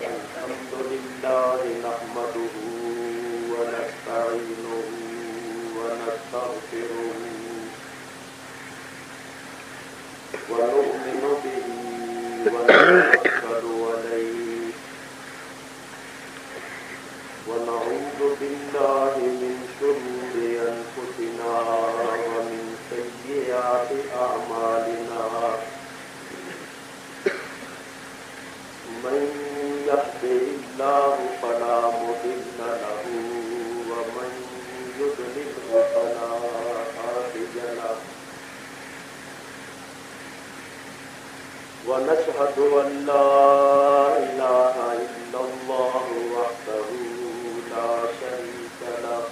الحمد لله نحمده ونستعينه ونستغفره ونؤمن به ونتوكل عليه ونعوذ بالله من شرور أنفسنا ومن سيئات أعمالنا من يهده الله فلا مضل له ومن يضلل فلا هادي له ونشهد أن لا إله إلا الله وحده لا شريك له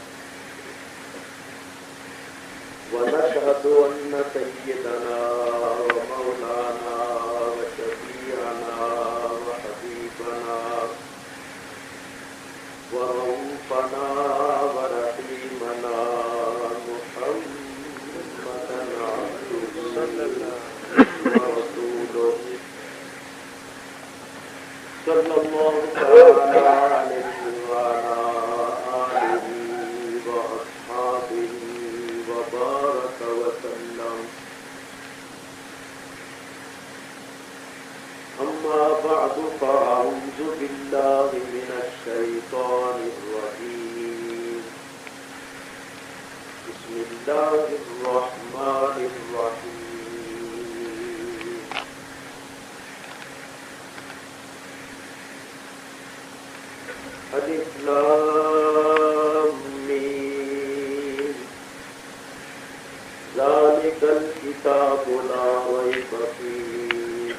ونشهد أن سيدنا ومولانا وشفيعنا وحبيبنا ورؤوفنا ورحيمنا محمدا عبده ورسوله صلى الله تعالى عليه وعلى آله وأصحابه وبارك وسلم. أما بعد فأعوذ بالله من الشيطان الرجيم. بسم الله الرحمن الرحيم. ألف لام ميم ذلك الكتاب لا ريب فيه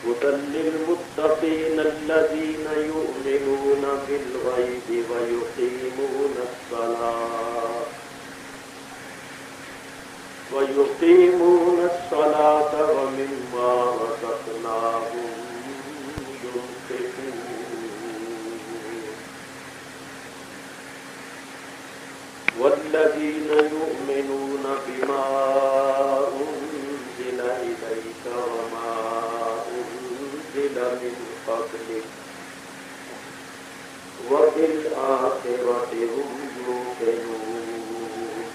هدى للمتقين الذين يؤمنون بالغيب ويقيمون الصلاة ومما رزقناهم والذين يؤمنون بما أنزل إليك وما أنزل من قبلك وبالآخرة هم يوقنون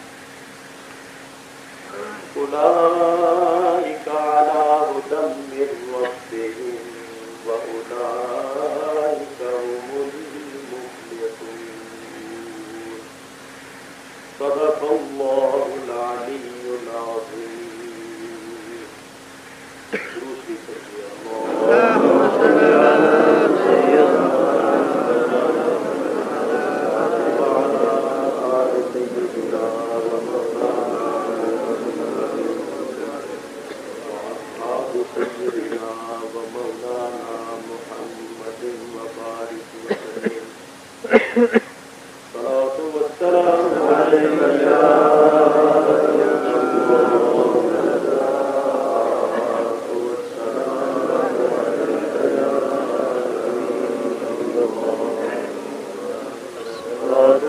أولئك على هدى من ربهم وأولئك هم المفلحون. صدق الله العلي العظيم. دوسری تشریح اللهم صل على سيدنا وعلى آل سيدنا وأصحاب سيدنا ومولانا محمد وبارك وسلم. الصلاة والسلام عليك يا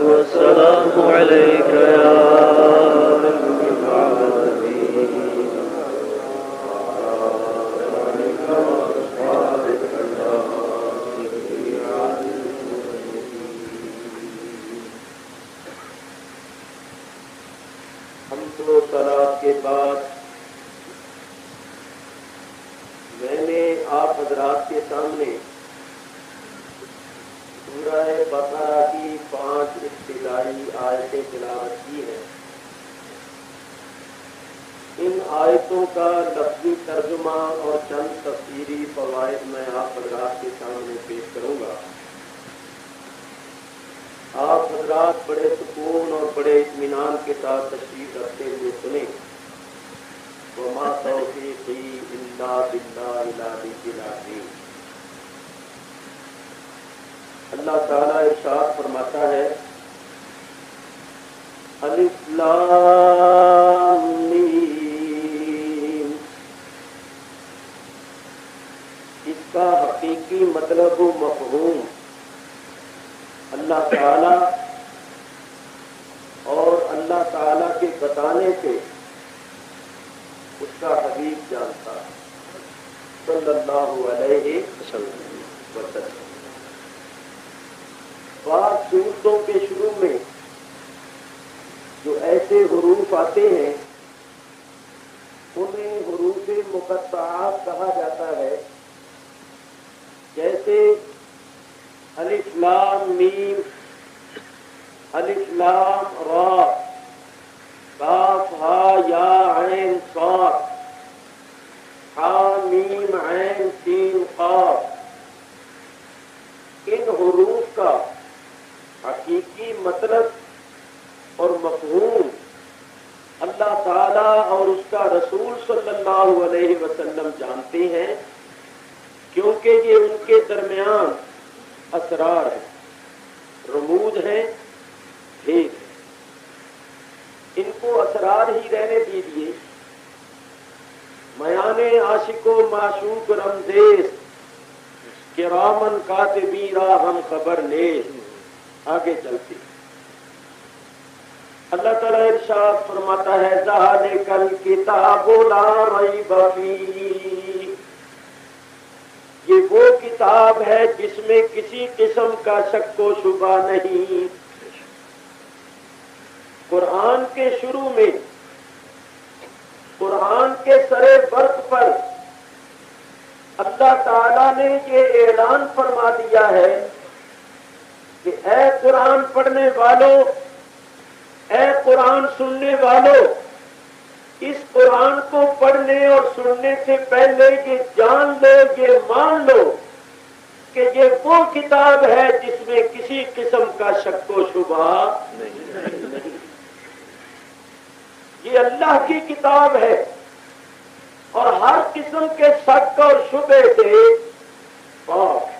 والسلام عليك يا رب العالمين. حمد و ثنا کے بعد میں نے آپ حضرات کے سامنے سورہ بقرہ کی 5 ابتدائی آیتیں تلاوت کی ہیں. ان آیتوں کا لفظی ترجمہ اور چند تفسیری فوائد میں آپ حضرات کے سامنے پیش کروں گا. آپ حضرات بڑے سکون اور بڑے اطمینان کے ساتھ تشریف رکھتے ہوئے سنیں. وما توفیقی الا باللہ العلی العظیم. اللہ تعالیٰ ارشاد فرماتا ہے الف لام میم. اس کا حقیقی مطلب و مفہوم اللہ تعالیٰ اور اللہ تعالیٰ کے بتانے سے اس کا حبیب جانتا صلی صلی اللہ علیہ وسلم۔ بعض صورتوں کے شروع میں جو ایسے حروف آتے ہیں انہیں حروف مقطعات کہا جاتا ہے، جیسے الف لام میم، الف لام را، کاف ہا یا عین صاد، ہا میم عین سین قاف۔ ان حروف کا حقیقی مطلب اور مفہوم اللہ تعالیٰ اور اس کا رسول صلی اللہ علیہ وسلم جانتے ہیں، کیونکہ یہ ان کے درمیان اسرار ہیں، رموز ہیں، بھید ہیں۔ ان کو اسرار ہی رہنے دیجیے۔ میان عاشق و معشوق رمزیز، کرامن کاتبین را ہم خبر نیز۔ آگے چلتے اللہ تعالیٰ ارشاد فرماتا ہے ذالک الکتاب لا ریب فیہ، یہ وہ کتاب ہے جس میں کسی قسم کا شک و شبہ نہیں۔ قرآن کے شروع میں، قرآن کے سرے برق پر اللہ تعالیٰ نے یہ اعلان فرما دیا ہے کہ اے قرآن پڑھنے والوں، اے قرآن سننے والوں، اس قرآن کو پڑھنے اور سننے سے پہلے یہ جان لو، یہ مان لو کہ یہ وہ کتاب ہے جس میں کسی قسم کا شک و شبہ نہیں۔ یہ اللہ کی کتاب ہے اور ہر قسم کے شک اور شبہ سے پاک ہے۔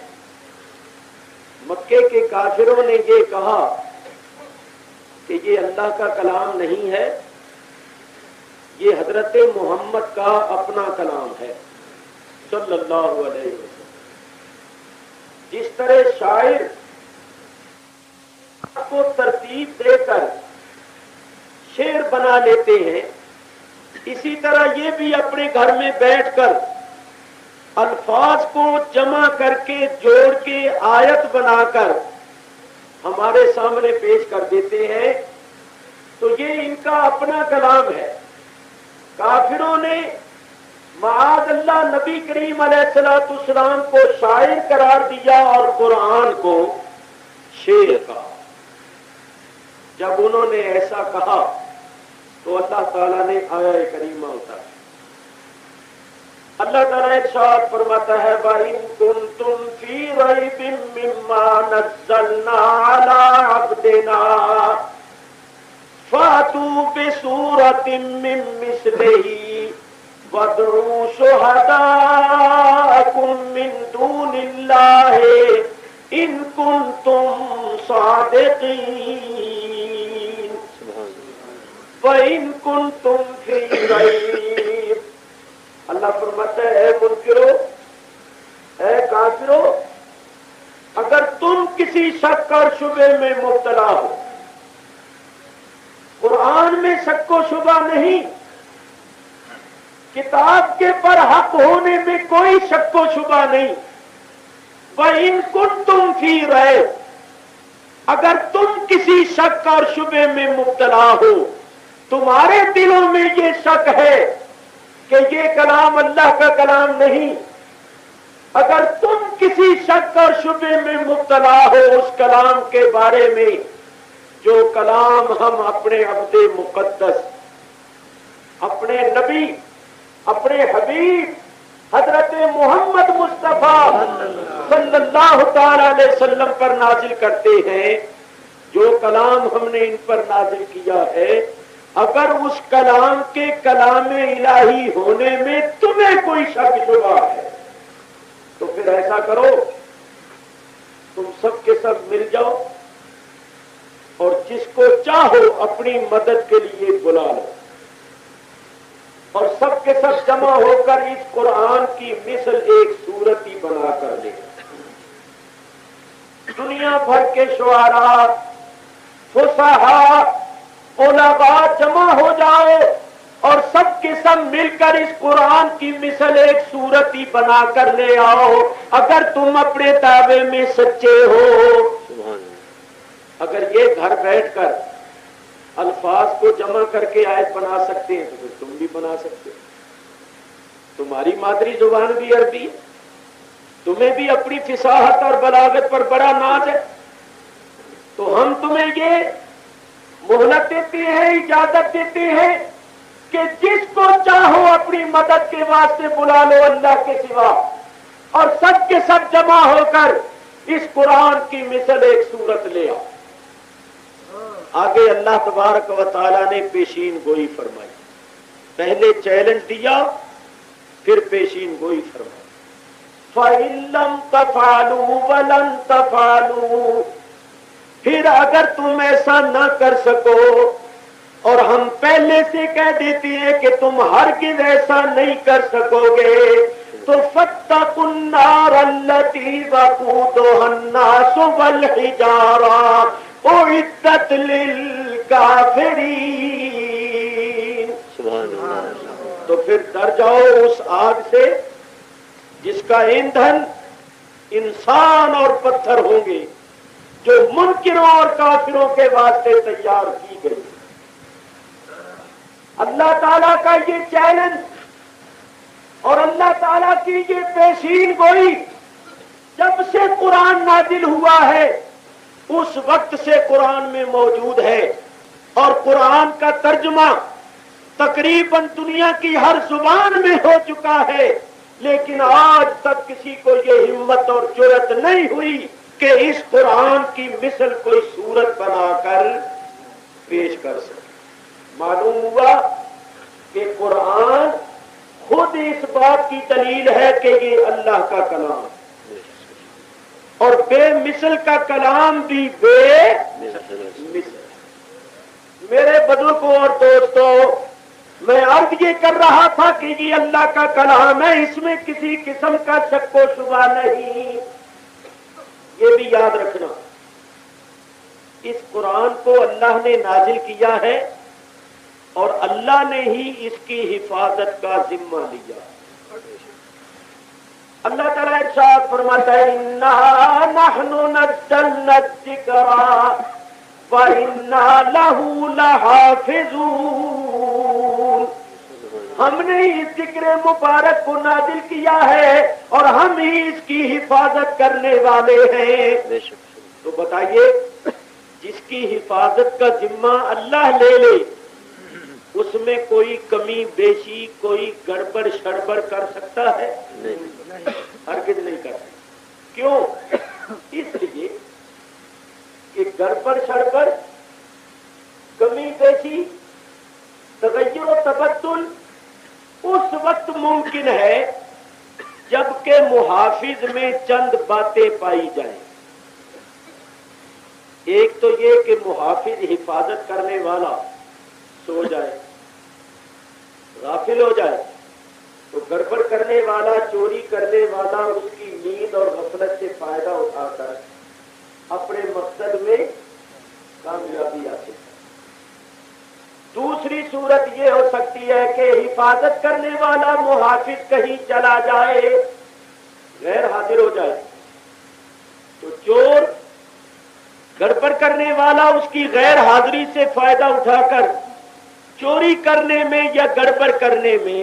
مکے کے کافروں نے یہ کہا کہ یہ اللہ کا کلام نہیں ہے، یہ حضرت محمد کا اپنا کلام ہے صلی اللہ علیہ وسلم۔ جس طرح شاعر کو ترتیب دے کر شعر بنا لیتے ہیں، اسی طرح یہ بھی اپنے گھر میں بیٹھ کر الفاظ کو جمع کر کے جوڑ کے آیت بنا کر ہمارے سامنے پیش کر دیتے ہیں، تو یہ ان کا اپنا کلام ہے۔ کافروں نے معاذ اللہ نبی کریم علیہ الصلوۃ والسلام کو شاعر قرار دیا اور قرآن کو شعر کہا۔ جب انہوں نے ایسا کہا تو اللہ تعالیٰ نے آیہ کریمہ اتاری۔ اللہ تعالیٰ ارشاد فرماتا ہے وَإِن كُنتُمْ فِي رَيْبٍ مِّمَّا نَزَّلْنَا عَلَىٰ عَبْدِنَا فَأْتُوا بِسُورَةٍ مِّن مِّثْلِهِ وَادْعُوا شُهَدَاءَكُم مِّن دُونِ اللَّهِ إِن كُنتُمْ صَادِقِينَ وَإِن كُنتُمْ فِي رَيْبٍ۔ اللہ فرماتا ہے اے منکرو، اے کافرو، اگر تم کسی شک اور شبہ میں مبتلا ہو، قرآن میں شک و شبہ نہیں، کتاب کے پر حق ہونے میں کوئی شک و شبہ نہیں۔ وَإِن كُنتُمْ فِي رَيْبٍ، اگر تم کسی شک اور شبہ میں مبتلا ہو، تمہارے دلوں میں یہ شک ہے کہ یہ کلام اللہ کا کلام نہیں، اگر تم کسی شک اور شبہ میں مبتلا ہو اس کلام کے بارے میں جو کلام ہم اپنے عبد مقدس، اپنے نبی، اپنے حبیب حضرت محمد مصطفیٰ صلی اللہ تعالی علیہ وسلم پر نازل کرتے ہیں، جو کلام ہم نے ان پر نازل کیا ہے، اگر اس کلام کے کلام الہی ہونے میں تمہیں کوئی شک شبہ ہے تو پھر ایسا کرو، تم سب کے سب مل جاؤ اور جس کو چاہو اپنی مدد کے لیے بلا لو، اور سب کے سب جمع ہو کر اس قرآن کی مثل ایک صورت ہی بنا کر لے۔ دنیا بھر کے شعراء، فصحاء، علماء جمع ہو جاؤ اور سب کے سب مل کر اس قرآن کی مثل ایک صورت ہی بنا کر لے آؤ اگر تم اپنے دعوے میں سچے ہو۔ اگر یہ گھر بیٹھ کر الفاظ کو جمع کر کے آیت بنا سکتے ہیں تو پھر تم بھی بنا سکتے ہو۔ تمہاری مادری زبان بھی عربی ہے، تمہیں بھی اپنی فصاحت اور بلاغت پر بڑا ناز ہے، تو ہم تمہیں یہ مہلت دیتے ہیں، اجازت دیتے ہیں کہ جس کو چاہو اپنی مدد کے واسطے بلا لو اللہ کے سوا، اور سب کے سب جمع ہو کر اس قرآن کی مثل ایک صورت لے آؤ۔ آگے اللہ تبارک و تعالیٰ نے پیشین گوئی فرمائی، پہلے چیلنج دیا پھر پیشین گوئی فرمائی۔ فَإِن لَّمْ تَفْعَلُوا وَلَن تَفْعَلُوا، پھر اگر تم ایسا نہ کر سکو، اور ہم پہلے سے کہہ دیتے ہیں کہ تم ہرگز ایسا نہیں کر سکو گے، تو فَاتَّقُوا النَّارَ الَّتِي وَقُودُهَا النَّاسُ وَالْحِجَارَةُ اعدت للکافرین۔ سبحان اللہ۔ تو پھر ڈر جاؤ اس آگ سے جس کا ایندھن انسان اور پتھر ہوں گے، جو منکروں اور کافروں کے واسطے تیار کی گئی۔ اللہ تعالیٰ کا یہ چیلنج اور اللہ تعالیٰ کی یہ پیشین گوئی جب سے قرآن نازل ہوا ہے اس وقت سے قرآن میں موجود ہے، اور قرآن کا ترجمہ تقریباً دنیا کی ہر زبان میں ہو چکا ہے، لیکن آج تک کسی کو یہ ہمت اور جرأت نہیں ہوئی کہ اس قرآن کی مثل کوئی صورت بنا کر پیش کر سکے۔ معلوم ہوا کہ قرآن خود اس بات کی دلیل ہے کہ یہ اللہ کا کلام ہے، اور بے مثل کا کلام بھی بے مثل۔ میرے بزرگوں اور دوستوں، میں عرض یہ کر رہا تھا کہ یہ اللہ کا کلام ہے، اس میں کسی قسم کا شک و شبہ نہیں۔ یہ بھی یاد رکھنا، اس قرآن کو اللہ نے نازل کیا ہے اور اللہ نے ہی اس کی حفاظت کا ذمہ لیا۔ اللہ تعالیٰ ارشاد فرماتا ہے اِنَّا نَحْنُ نَزَّلْنَا الذِّكْرَ وَإِنَّا لَهُ لَحَافِظُونَ، ہم نے اس ذکر مبارک کو نازل کیا ہے اور ہم ہی اس کی حفاظت کرنے والے ہیں۔ تو بتائیے، جس کی حفاظت کا ذمہ اللہ لے لے اس میں کوئی کمی بیشی، کوئی گڑبڑ شڑبڑ کر سکتا ہے؟ ہرگز نہیں کر سکتا۔ کیوں؟ اس لیے کہ گڑبڑ شڑبڑ، کمی بیشی، تغیر و تبدل اس وقت ممکن ہے جبکہ محافظ میں چند باتیں پائی جائیں۔ ایک تو یہ کہ محافظ حفاظت کرنے والا سو جائے، غافل ہو جائے، تو گڑبڑ کرنے والا، چوری کرنے والا اس کی نیند اور غفلت سے فائدہ اٹھا کر اپنے مقصد میں کامیابی حاصل کرے۔ دوسری صورت یہ ہو سکتی ہے کہ حفاظت کرنے والا محافظ کہیں چلا جائے، غیر حاضر ہو جائے، تو چور گڑبڑ کرنے والا اس کی غیر حاضری سے فائدہ اٹھا کر چوری کرنے میں یا گڑبڑ کرنے میں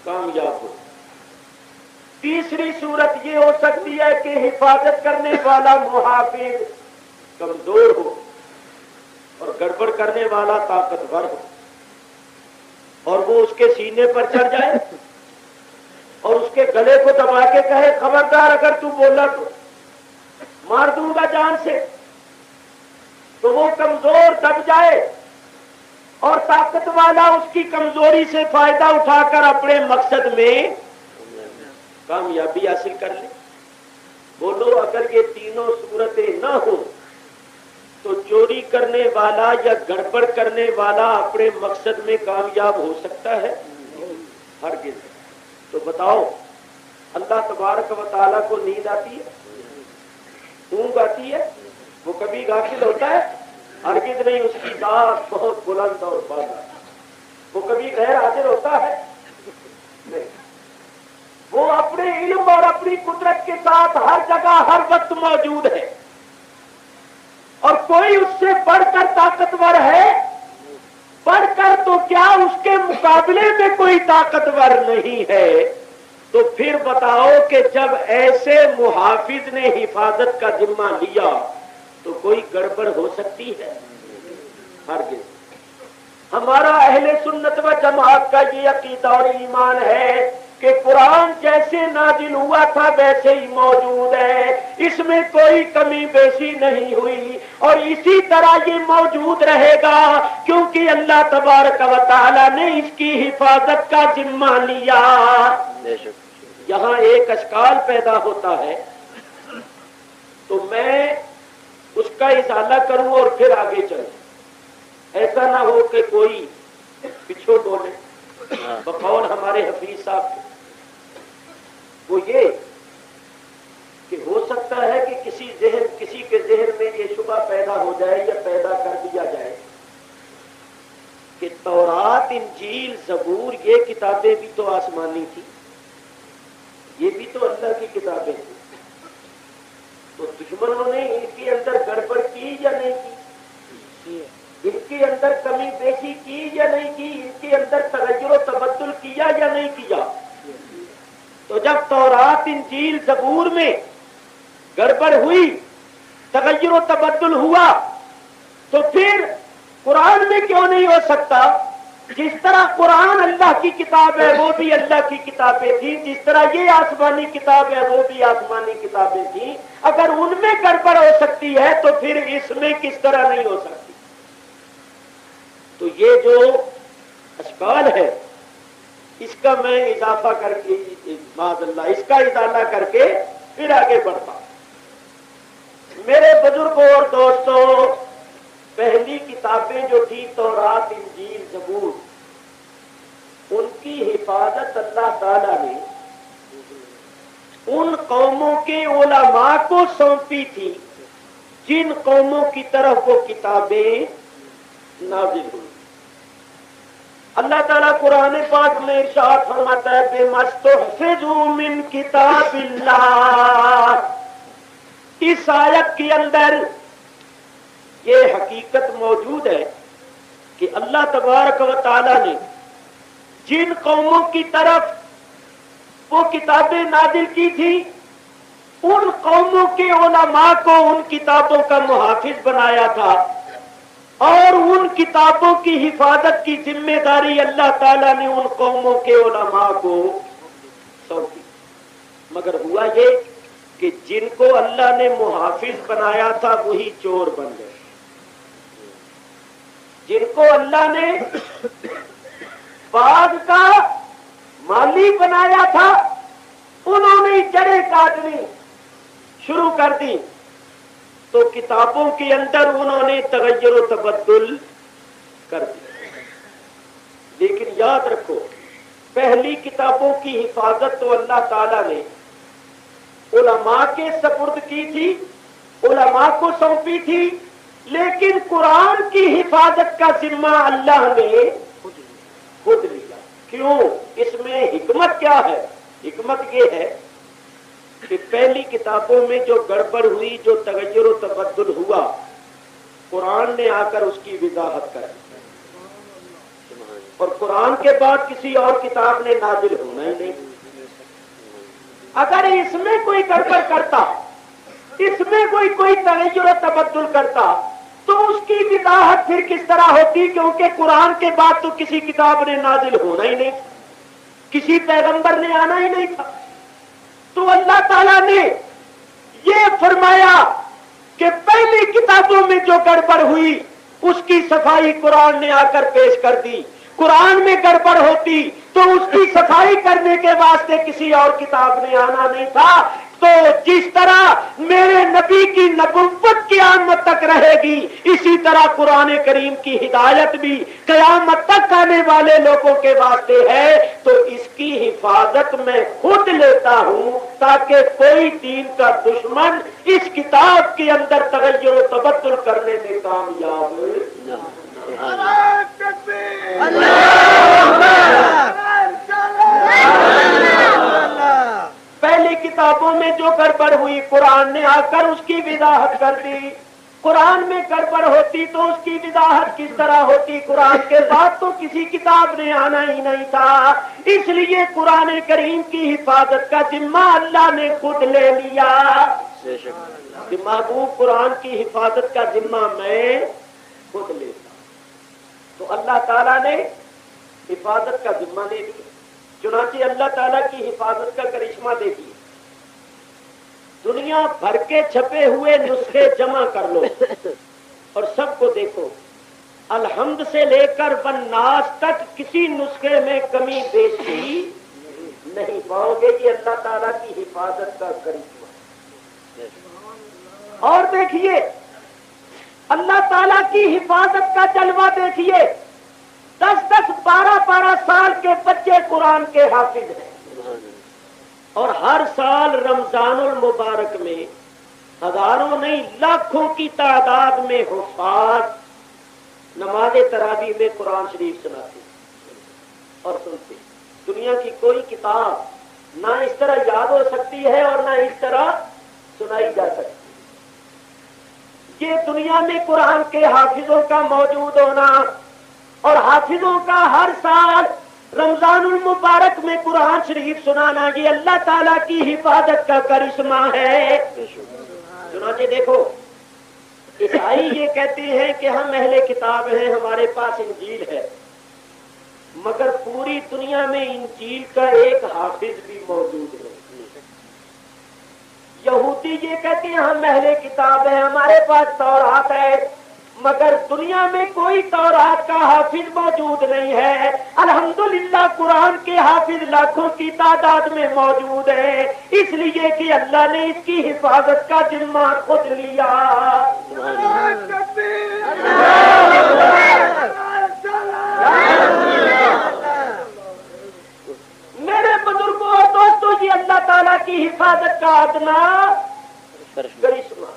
کامیاب ہو۔ تیسری صورت یہ ہو سکتی ہے کہ حفاظت کرنے والا محافظ کمزور ہو اور گڑبڑ کرنے والا طاقتور ہو، اور وہ اس کے سینے پر چڑھ جائے اور اس کے گلے کو دبا کے کہے خبردار اگر تو بولا تو مار دوں گا جان سے، تو وہ کمزور دب جائے اور طاقت والا اس کی کمزوری سے فائدہ اٹھا کر اپنے مقصد میں کامیابی حاصل کر لے۔ بولو، اگر یہ تینوں صورتیں نہ ہوں تو چوری کرنے والا یا گڑبڑ کرنے والا اپنے مقصد میں کامیاب ہو سکتا ہے؟ ہرگز۔ تو بتاؤ، اللہ تبارک و تعالیٰ کو نیند آتی ہے؟ اونگ آتی ہے؟ وہ کبھی غافل ہوتا ہے؟ ہرگز نہیں، اس کی ذات بہت بلند اور بالا۔ وہ کبھی غیر حاضر ہوتا ہے؟ نہیں، وہ اپنے علم اور اپنی قدرت کے ساتھ ہر جگہ ہر وقت موجود ہے، اور کوئی اس سے بڑھ کر طاقتور ہے؟ بڑھ کر تو کیا اس کے مقابلے میں کوئی طاقتور نہیں ہے۔ تو پھر بتاؤ کہ جب ایسے محافظ نے حفاظت کا ذمہ لیا تو کوئی گڑبڑ ہو سکتی ہے؟ ہرگز۔ ہمارا اہل سنت و جماعت کا یہ عقیدہ اور ایمان ہے کہ قرآن جیسے نازل ہوا تھا ویسے ہی موجود ہے، اس میں کوئی کمی بیشی نہیں ہوئی، اور اسی طرح یہ موجود رہے گا، کیونکہ اللہ تبارک و تعالی نے اس کی حفاظت کا ذمہ لیا۔ یہاں ایک اشکال پیدا ہوتا ہے، تو میں اس کا ازالہ کروں اور پھر آگے چلوں، ایسا نہ ہو کہ کوئی پچھو بولے بقول ہمارے حفیظ صاحب کے۔ وہ یہ کہ ہو سکتا ہے کہ کسی کے ذہن میں یہ شبہ پیدا ہو جائے یا پیدا کر دیا جائے کہ تورات، انجیل، زبور یہ کتابیں بھی تو آسمانی تھی، یہ بھی تو اللہ کی کتابیں تھیں، تو دشمنوں نے ان کے اندر گڑبڑ کی یا نہیں کی؟ ان کے اندر کمی بیشی کی یا نہیں کی؟ ان کے اندر تغیر و تبدل کیا یا نہیں کیا؟ تو جب تورات، انجیل، زبور میں گڑبڑ ہوئی، تغیر و تبدل ہوا، تو پھر قرآن میں کیوں نہیں ہو سکتا؟ جس طرح قرآن اللہ کی کتاب ہے وہ بھی اللہ کی کتابیں تھیں، جس طرح یہ آسمانی کتاب ہے وہ بھی آسمانی کتابیں تھیں، اگر ان میں گڑبڑ ہو سکتی ہے تو پھر اس میں کس طرح نہیں ہو سکتی؟ تو یہ جو اشکال ہے اس کا میں اضافہ کر کے معاذ اللہ اس کا ازالہ کر کے پھر آگے بڑھتا ہوں۔ میرے بزرگوں اور دوستوں، پہلی کتابیں جو تھی تورات، انجیل، زبور، ان کی حفاظت اللہ تعالی نے ان قوموں کے علماء کو سونپی تھی جن قوموں کی طرف وہ کتابیں نازل ہوئی۔ اللہ تعالیٰ قرآن پاک میں ارشاد فرماتا ہے بِمَسْتُحْفِظُوا مِنْ کِتَابِ اللَّهِ۔ اس آیت کے اندر یہ حقیقت موجود ہے کہ اللہ تبارک و تعالیٰ نے جن قوموں کی طرف وہ کتابیں نازل کی تھی ان قوموں کے علماء کو ان کتابوں کا محافظ بنایا تھا، اور ان کتابوں کی حفاظت کی ذمہ داری اللہ تعالیٰ نے ان قوموں کے علماء کو سونپی۔ مگر ہوا یہ کہ جن کو اللہ نے محافظ بنایا تھا وہی چور بن گئے، جن کو اللہ نے باغ کا مالی بنایا تھا انہوں نے جڑیں کاٹنی شروع کر دی، تو کتابوں کے اندر انہوں نے تغیر و تبدل کر دیا۔ لیکن یاد رکھو، پہلی کتابوں کی حفاظت تو اللہ تعالی نے علماء کے سپرد کی تھی، علماء کو سونپی تھی، لیکن قرآن کی حفاظت کا ذمہ اللہ نے خود لیا۔ کیوں؟ اس میں حکمت کیا ہے؟ حکمت یہ ہے کہ پہلی کتابوں میں جو گڑبڑ ہوئی، جو تغیر و تبدل ہوا، قرآن نے آ کر اس کی وضاحت کر دی، اور قرآن کے بعد کسی اور کتاب نے نازل ہونا ہی نہیں۔ اگر اس میں کوئی گڑبڑ کرتا، اس میں کوئی تغیر و تبدل کرتا، تو اس کی وضاحت پھر کس طرح ہوتی؟ کیونکہ قرآن کے بعد تو کسی کتاب نے نازل ہونا ہی نہیں، کسی پیغمبر نے آنا ہی نہیں تھا۔ تو اللہ تعالیٰ نے یہ فرمایا کہ پہلی کتابوں میں جو گڑبڑ ہوئی اس کی صفائی قرآن نے آ کر پیش کر دی۔ قرآن میں گڑبڑ ہوتی تو اس کی صفائی کرنے کے واسطے کسی اور کتاب نے آنا نہیں تھا۔ تو جس طرح میرے نبی کی نبوت قیامت تک رہے گی، اسی طرح قرآن کریم کی ہدایت بھی قیامت تک آنے والے لوگوں کے واسطے ہے۔ تو اس کی حفاظت میں خود لیتا ہوں تاکہ کوئی دین کا دشمن اس کتاب کے اندر تغیر و تبدل کرنے میں کامیاب نہ ہو۔ پہلی کتابوں میں جو گڑبڑ ہوئی قرآن نے آ کر اس کی وضاحت کر دی. قرآن میں گڑبڑ ہوتی تو اس کی وضاحت کس طرح ہوتی؟ قرآن کے بعد تو کسی کتاب نے آنا ہی نہیں تھا. اس لیے قرآن کریم کی حفاظت کا ذمہ اللہ نے خود لے لیا. محبوب قرآن کی حفاظت کا ذمہ میں خود لیتا. تو اللہ تعالیٰ نے حفاظت کا ذمہ لے لیا. چنانچہ اللہ تعالیٰ کی حفاظت کا کرشمہ دیکھیے. دنیا بھر کے چھپے ہوئے نسخے جمع کر لو اور سب کو دیکھو. الحمد سے لے کر والناس تک کسی نسخے میں کمی بیشی نہیں پاؤ گے. یہ اللہ تعالیٰ کی حفاظت کا کرشمہ. اور دیکھیے اللہ تعالیٰ کی حفاظت کا جلوہ دیکھیے. 10-10 12-12 سال کے بچے قرآن کے حافظ ہیں اور ہر سال رمضان المبارک میں ہزاروں نہیں لاکھوں کی تعداد میں حفاظ نماز تراویح میں قرآن شریف سناتے اور سنتے. دنیا کی کوئی کتاب نہ اس طرح یاد ہو سکتی ہے اور نہ اس طرح سنائی جا سکتی. یہ دنیا میں قرآن کے حافظوں کا موجود ہونا اور حافظوں کا ہر سال رمضان المبارک میں قرآن شریف سنانا یہ اللہ تعالیٰ کی حفاظت کا کرشمہ ہے. چنانچہ دیکھو عیسائی یہ کہتے ہیں کہ ہم اہل کتاب ہیں, ہمارے پاس انجیل ہے, مگر پوری دنیا میں انجیل کا ایک حافظ بھی موجود ہے. یہودی یہ کہتے ہیں ہم اہل کتاب ہیں, ہمارے پاس تورات ہے, مگر دنیا میں کوئی تورات کا حافظ موجود نہیں ہے. الحمدللہ قرآن کے حافظ لاکھوں کی تعداد میں موجود ہیں, اس لیے کہ اللہ نے اس کی حفاظت کا ذمہ خود لیا. میرے بزرگوں اور دوستوں یہ اللہ تعالیٰ کی حفاظت کا ادنا کرشمہ.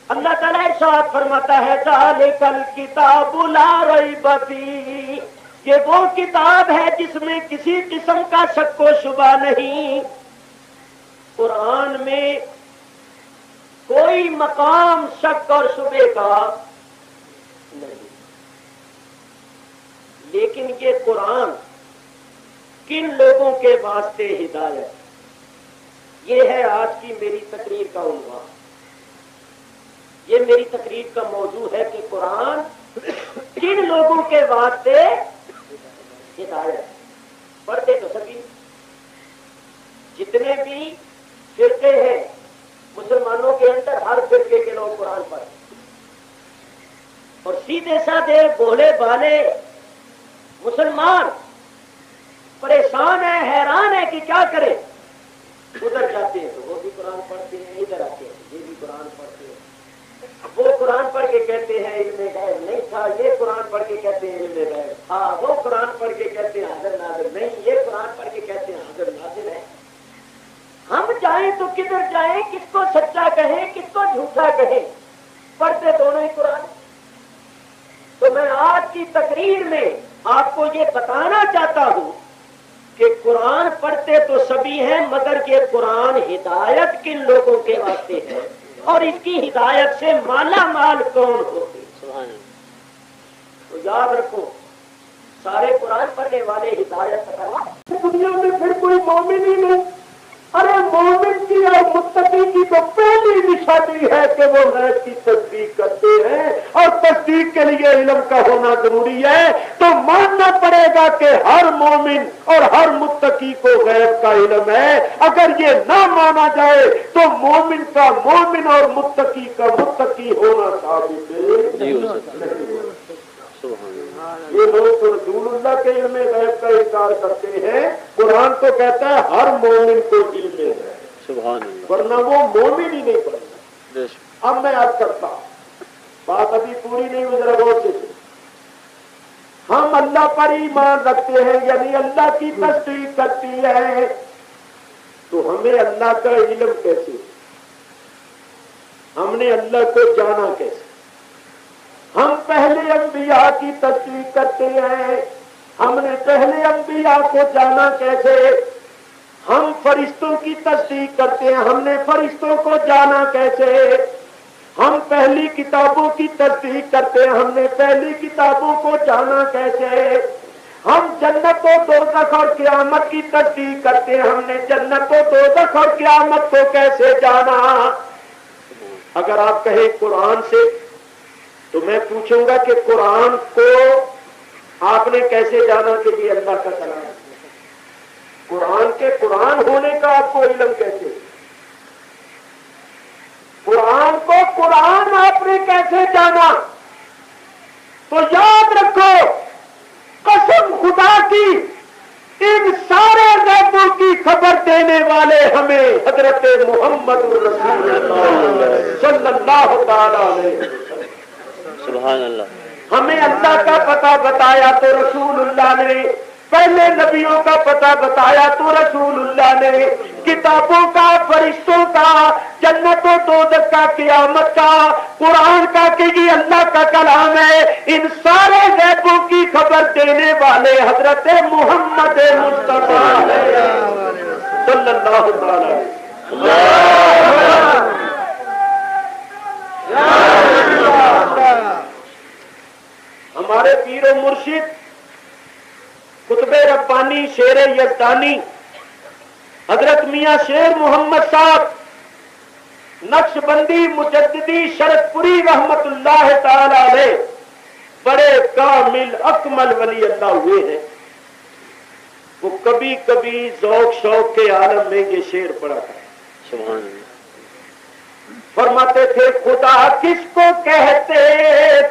اللہ تعالیٰ ارشاد فرماتا ہے ذالک الکتاب لا ریب فیہ, یہ وہ کتاب ہے جس میں کسی قسم کا شک و شبہ نہیں. قرآن میں کوئی مقام شک اور شبہ کا نہیں. لیکن یہ قرآن کن لوگوں کے واسطے ہدایت, یہ ہے آج کی میری تقریر کا عنوان. یہ میری تقریر کا موضوع ہے کہ قرآن کن لوگوں کے واسطے ہدایت. پڑھتے تو سبھی, جتنے بھی فرقے ہیں مسلمانوں کے اندر ہر فرقے کے لوگ قرآن پڑھتے, اور سیدھے سادھے بھولے بھالے مسلمان پریشان ہیں, حیران ہیں کہ کیا کریں. ادھر جاتے ہیں تو وہ بھی قرآن پڑھتے ہیں, ادھر آتے ہیں یہ بھی قرآن پڑھتے ہیں. وہ قرآن پڑھ کے کہتے ہیں علم غیب نہیں تھا, یہ قرآن پڑھ کے کہتے ہیں علم غیب تھا. وہ قرآن پڑھ کے کہتے ہیں حاضر ناظر نہیں, یہ قرآن پڑھ کے کہتے ہیں حاضر ناظر ہے. ہم جائیں تو کدھر جائیں, کس کو سچا کہیں کس کو جھوٹا کہیں, پڑھتے دونوں ہی قرآن. تو میں آج کی تقریر میں آپ کو یہ بتانا چاہتا ہوں کہ قرآن پڑھتے تو سبھی ہیں, مگر یہ قرآن ہدایت کن لوگوں کے واسطے ہے اور اس کی ہدایت سے مالا مال کون ہوتے. تو یاد رکھو سارے قرآن پڑھنے والے ہدایت دنیا میں پھر کوئی مومن ہی نہیں. ارے مومن کی اور متقی کی تو پہلی نشانی ہے کہ وہ غیب کی تصدیق کرتے ہیں, اور تصدیق کے لیے علم کا ہونا ضروری ہے. تو ماننا پڑے گا کہ ہر مومن اور ہر متقی کو غیب کا علم ہے. اگر یہ نہ مانا جائے تو مومن کا مومن اور متقی کا متقی ہونا ثابت نہیں. یہ لوگ تو رسول اللہ کے علم غیب کا انکار کرتے ہیں, قرآن تو کہتا ہے ہر مومن کو علم ہے, ورنہ وہ مومن ہی نہیں پڑھتا. اب میں عرض کرتا ہوں, بات ابھی پوری نہیں ہوئی, ذرا غور سے. ہم اللہ پر ایمان رکھتے ہیں یعنی اللہ کی تصدیق کرتی ہے, تو ہمیں اللہ کا علم کیسے, ہم نے اللہ کو جانا کیسے؟ ہم پہلے انبیاء کی تصدیق کرتے ہیں، ہم نے پہلے انبیاء کو جانا کیسے؟ ہم فرشتوں کی تصدیق کرتے ہیں، ہم نے فرشتوں کو جانا کیسے؟ ہم پہلی کتابوں کی تصدیق کرتے ہیں، ہم نے پہلی کتابوں کو جانا کیسے؟ ہم جنت و دوزخ اور قیامت کی تصدیق کرتے ہیں، ہم نے جنت و دوزخ اور قیامت کو کیسے جانا؟ اگر آپ کہیں قرآن سے، تو میں پوچھوں گا کہ قرآن کو آپ نے کیسے جانا کہ یہ اللہ کا کلام ہے؟ قرآن کے قرآن ہونے کا آپ کو علم کیسے؟ قرآن کو قرآن آپ نے کیسے جانا؟ تو یاد رکھو، قسم خدا کی، ان سارے غیبوں کی خبر دینے والے ہمیں حضرت محمد رسول اللہ صلی اللہ تعالی علیہ وسلم، سبحان اللہ، ہمیں اللہ کا پتہ بتایا تو رسول اللہ نے، پہلے نبیوں کا پتہ بتایا تو رسول اللہ نے، کتابوں کا، فرشتوں کا، جنت و دوزخ کا، قیامت کا، قرآن کا کہ یہ اللہ کا کلام ہے، ان سارے غیبوں کی خبر دینے والے حضرت محمد مصطفیٰ صلی اللہ تعالی ہمارے پیر و مرشد قطب ربانی شیر یزدانی حضرت میاں شیر محمد صاحب نقش بندی مجددی شرط پوری رحمت اللہ تعالی علیہ بڑے کامل اکمل ولی اللہ ہوئے ہیں۔ وہ کبھی کبھی ذوق شوق کے عالم میں یہ شعر پڑھا تھا، سبحان اللہ، فرماتے تھے خدا کس کو کہتے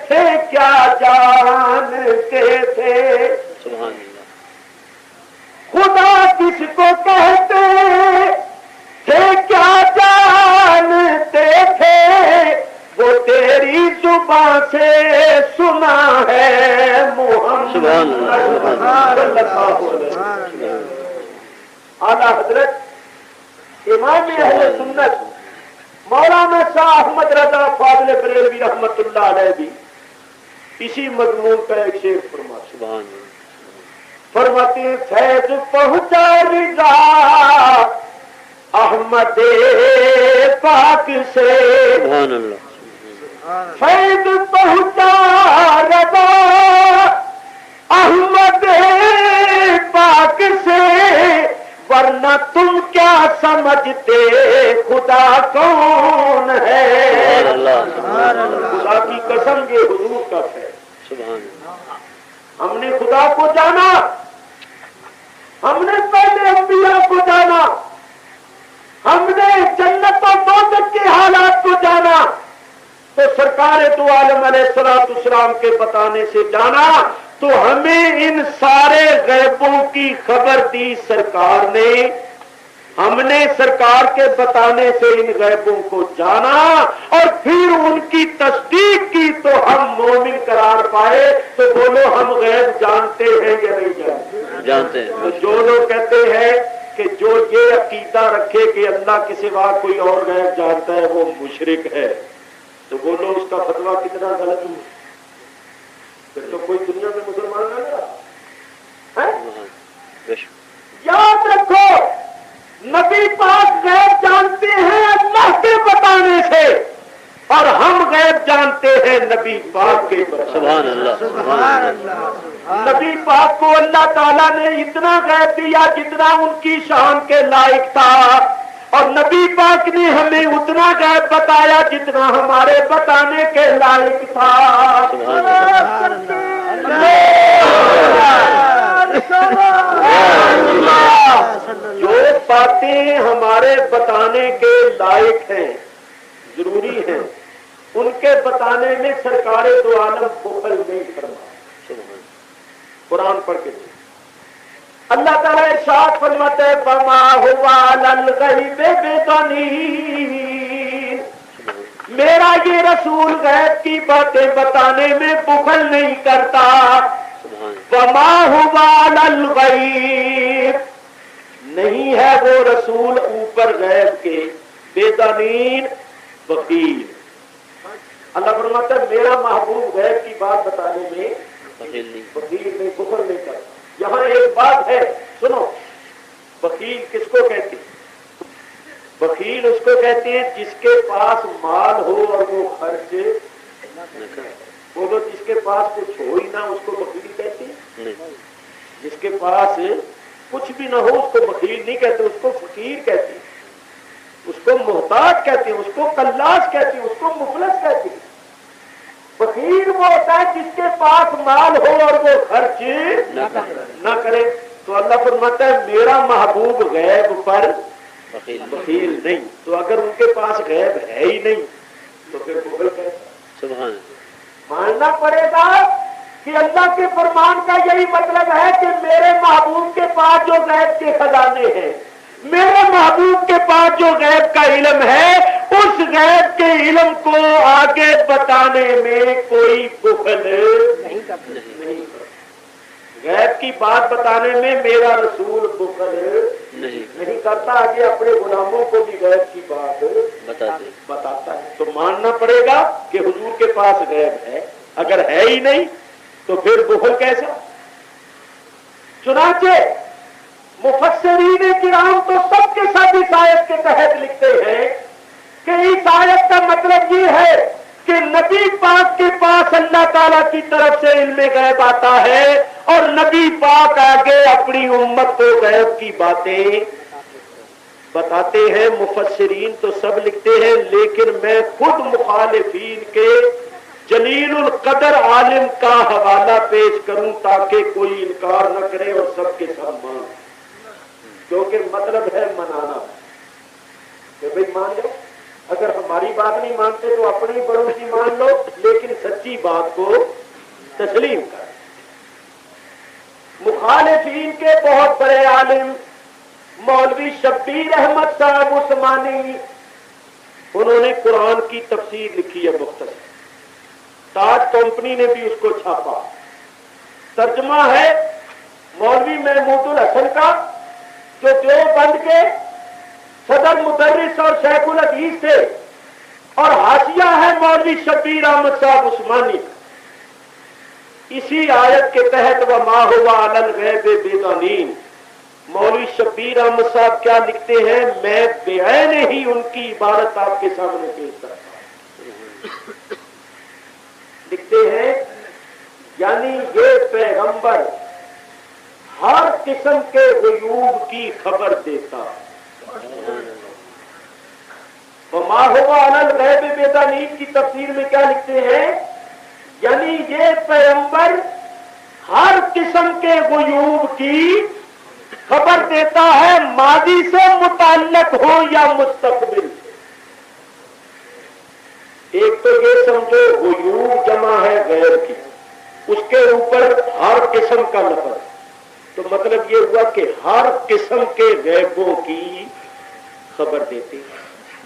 تھے کیا جانتے تھے، سبحان اللہ، خدا کس کو کہتے تھے کیا جانتے تھے، وہ تیری زبان سے سنا ہے محمد صلی اللہ علیہ وسلم۔ اعلیٰ حضرت امام اہل سنت مولانا شاہ احمد رضا فاضل بریلوی رحمت اللہ علیہ بھی اسی مضمون کا ایک شعر فرماتے ہیں، سبحان اللہ، فرماتے ہیں فیض پہنچا رضا احمد پاک سے، سبحان اللہ، فیض پہنچا رضا احمد پاک سے، ورنہ تم کیا سمجھتے خدا کون ہے؟ سبحان اللہ، خدا کی قسم یہ حضور کا ہے۔ سبحان اللہ، ہم نے خدا کو جانا، ہم نے پہلے انبیاء کو جانا، ہم نے جنت و دوزخ کے حالات کو جانا، تو سرکار دو عالم علیہ الصلوۃ والسلام کے بتانے سے جانا، تو ہمیں ان سارے غیبوں کی خبر دی سرکار نے، ہم نے سرکار کے بتانے سے ان غیبوں کو جانا اور پھر ان کی تصدیق کی تو ہم مومن قرار پائے۔ تو بولو ہم غیب جانتے ہیں یا نہیں جانتے؟ جانتے ہیں، تو جو لوگ کہتے ہیں کہ جو یہ عقیدہ رکھے کہ اللہ کے سوا کوئی اور غیب جانتا ہے وہ مشرک ہے، تو بولو اس کا فتویٰ کتنا غلط ہے؟ پھر تو کوئی دنیا میں مسلمان نہ رہا ہے۔ یاد رکھو، نبی پاک غیب جانتے ہیں اللہ کے بتانے سے، اور ہم غیب جانتے ہیں نبی پاک کے بتانے سے۔ سبحان اللہ، سبحان اللہ، نبی پاک کو اللہ تعالیٰ نے اتنا غیب دیا جتنا ان کی شان کے لائق تھا، اور نبی پاک نے ہمیں اتنا غیب بتایا جتنا ہمارے بتانے کے لائق تھا۔ سبحان اللہ، جو باتیں ہمارے بتانے کے لائق ہیں، ضروری ہیں، ان کے بتانے میں سرکار دو عالم بخل نہیں کرنا۔ قرآن پڑھ کے اللہ تعالیٰ ارشاد فرماتے ہیں فما ہوا للغیب بضنین، میرا یہ رسول غیب کی باتیں بتانے میں بخل نہیں کرتا۔ فما ہوا للغیب، نہیں ہے وہ رسول اوپر غیب کے، بضنین بخیل۔ اللہ فرماتا ہے میرا محبوب غیب کی بات بتانے میں بخیل نہیں، بخیل نہیں، کفر نہیں کرتا۔ یہاں ایک بات ہے سنو، بخیل کس کو کہتے ہیں؟ بخیل اس کو کہتے ہیں جس کے پاس مال ہو اور وہ خرچ نہ کر، بولو، جس کے پاس کچھ ہو ہی نہ اس کو بخیل کہتے ہیں؟ نہیں، جس کے پاس کچھ بھی نہ ہو اس کو بخیل نہیں کہتے، اس کو فقیر کہتے ہیں، اس کو محتاج کہتے ہیں، اس کو قلاش کہتے ہیں، اس کو مفلس کہتے ہیں۔ فقیر وہ ہوتا ہے جس کے پاس مال ہو اور وہ خرچ نہ کرے۔ تو اللہ فرماتا ہے میرا محبوب غیب پر بخیل، بخیل نہیں۔ تو اگر ان کے پاس غیب ہے ہی نہیں تو پھر بخل کیسا؟ سبحان ماننا پڑے گا کہ اللہ کے فرمان کا یہی مطلب ہے کہ میرے محبوب کے پاس جو غیب کے خزانے ہیں، میرے محبوب کے پاس جو غیب کا علم ہے، اس غیب کے علم کو آگے بتانے میں کوئی بخل نہیں کرتا۔ غیب کی بات بتانے میں میرا رسول بخل نہیں کرتا، آگے اپنے غلاموں کو بھی غیب کی بات بتاتا ہے۔ تو ماننا پڑے گا کہ حضور کے پاس غیب ہے، اگر ہے ہی نہیں تو پھر بخل کیسا؟ چنانچہ مفسرین کرام تو سب کے ساتھ اس آیت کے تحت لکھتے ہیں کہ اس آیت کا مطلب یہ ہے کہ نبی پاک کے پاس اللہ تعالیٰ کی طرف سے علم غیب آتا ہے اور نبی پاک آگے اپنی امت کو غیب کی باتیں بتاتے ہیں۔ مفسرین تو سب لکھتے ہیں، لیکن میں خود مخالفین کے جلیل القدر عالم کا حوالہ پیش کروں تاکہ کوئی انکار نہ کرے اور سب کے سب مان، کیونکہ مطلب ہے منانا کہ بھئی مان لو، اگر ہماری بات نہیں مانتے تو اپنی بڑوں کی مان لو، لیکن سچی بات کو تسلیم کر۔ مخالفین کے بہت بڑے عالم مولوی شبیر احمد صاحب عثمانی، انہوں نے قرآن کی تفسیر لکھی ہے مختصر، تاج کمپنی نے بھی اس کو چھاپا، ترجمہ ہے مولوی محمود الحسن کا جو دیوبند کے صدر مدرس اور شیخ الحدیث تھے، اور حاشیہ ہے مولوی شبیر احمد صاحب عثمانی۔ اسی آیت کے تحت وما ہوا علی الغیب بضنین، مولوی شبیر احمد صاحب کیا لکھتے ہیں، میں بعین ہی ان کی عبارت آپ کے سامنے پیش کرتا ہوں۔ لکھتے ہیں یعنی یہ پیغمبر ہر قسم کے غیوب کی خبر دیتا۔ وما ہوا علی الغیب بضنین کی تفسیر میں کیا لکھتے ہیں، یعنی یہ پیغمبر ہر قسم کے غیوب کی خبر دیتا ہے، ماضی سے متعلق ہو یا مستقبل۔ ایک تو یہ سمجھو غیوب جمع ہے غیر کی، اس کے اوپر ہر قسم کا لفظ، تو مطلب یہ ہوا کہ ہر قسم کے غیبوں کی خبر دیتی،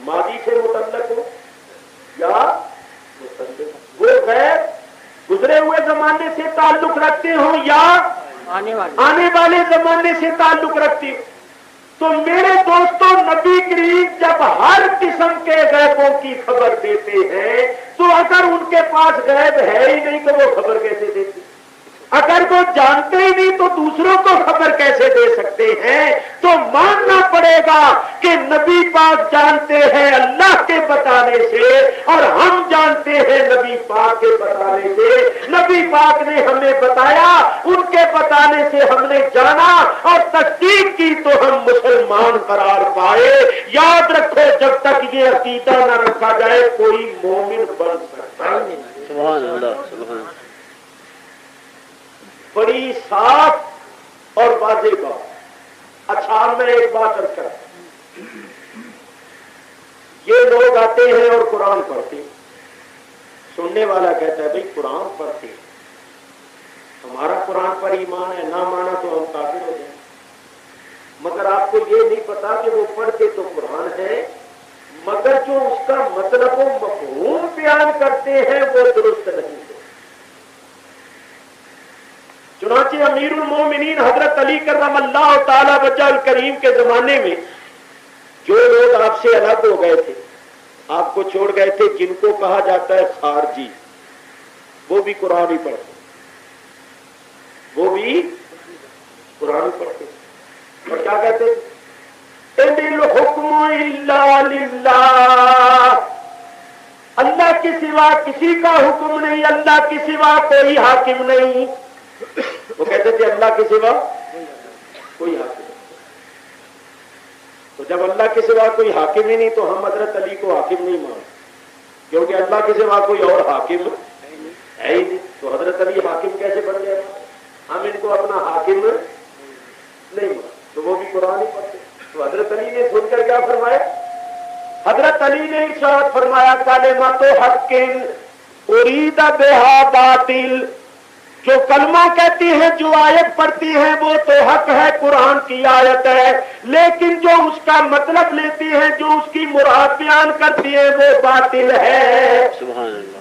ماضی سے متعلق ہو یا مستقبل، وہ غیب گزرے ہوئے زمانے سے تعلق رکھتے ہوں یا آنے والے زمانے سے تعلق رکھتی ہوں۔ تو میرے دوستوں، نبی کریم جب ہر قسم کے غیبوں کی خبر دیتے ہیں تو اگر ان کے پاس غیب ہے ہی نہیں تو وہ خبر کیسے دیتے؟ اگر وہ جانتے ہی نہیں تو دوسروں کو خبر کیسے دے سکتے ہیں؟ تو ماننا پڑے گا کہ نبی پاک جانتے ہیں اللہ کے بتانے سے، اور ہم جانتے ہیں نبی پاک کے بتانے سے۔ نبی پاک نے ہمیں بتایا، ان کے بتانے سے ہم نے جانا اور تصدیق کی تو ہم مسلمان قرار پائے۔ یاد رکھو، جب تک یہ عقیدہ نہ رکھا جائے کوئی مومن بن سکتا نہیں۔ سبحان اللہ، سبحان اللہ۔ بڑی صاف اور واضح بات۔ اچھا، میں ایک بات عرض کرتا ہوں، یہ لوگ آتے ہیں اور قرآن پڑھتے ہیں، سننے والا کہتا ہے بھئی قرآن پڑھتے ہیں، ہمارا قرآن پر ایمان ہے، نہ مانا تو ہم کافر ہو جائیں۔ مگر آپ کو یہ نہیں پتا کہ وہ پڑھتے تو قرآن ہے، مگر جو اس کا مطلب و مفہوم بیان کرتے ہیں وہ درست نہیں ہے۔ چنانچہ امیر المومنین حضرت علی کرم اللہ تعالی وجہ الکریم کے زمانے میں جو لوگ آپ سے الگ ہو گئے تھے آپ کو چھوڑ گئے تھے جن کو کہا جاتا ہے خارجی، وہ بھی قرآن ہی پڑھتے، وہ بھی قرآن ہی پڑھتے، اور کیا کہتے ان الحکم الا للہ، اللہ کے سوا کسی کا حکم نہیں، اللہ کے سوا کوئی حاکم نہیں۔ وہ کہتے تھے اللہ کے سوا کوئی حاکم نہیں، تو جب اللہ کے سوا کوئی حاکم ہی نہیں تو ہم حضرت علی کو حاکم نہیں مانتے، کیونکہ اللہ کے سوا کوئی اور حاکم ہے ہی نہیں، تو حضرت علی حاکم کیسے بن گئے؟ ہم ان کو اپنا حاکم نہیں مانتے، تو وہ بھی قرآن ہی پڑھتے۔ تو حضرت علی نے سن کر کیا فرمایا؟ حضرت علی نے ارشاد فرمایا کلمۃ حق ارید بہا باطل، جو کلمہ کہتی ہیں، جو آیت پڑھتی ہیں، وہ تو حق ہے، قرآن کی آیت ہے، لیکن جو اس کا مطلب لیتی ہیں، جو اس کی مراد بیان کرتی ہے، وہ باطل ہے۔ سبحان اللہ۔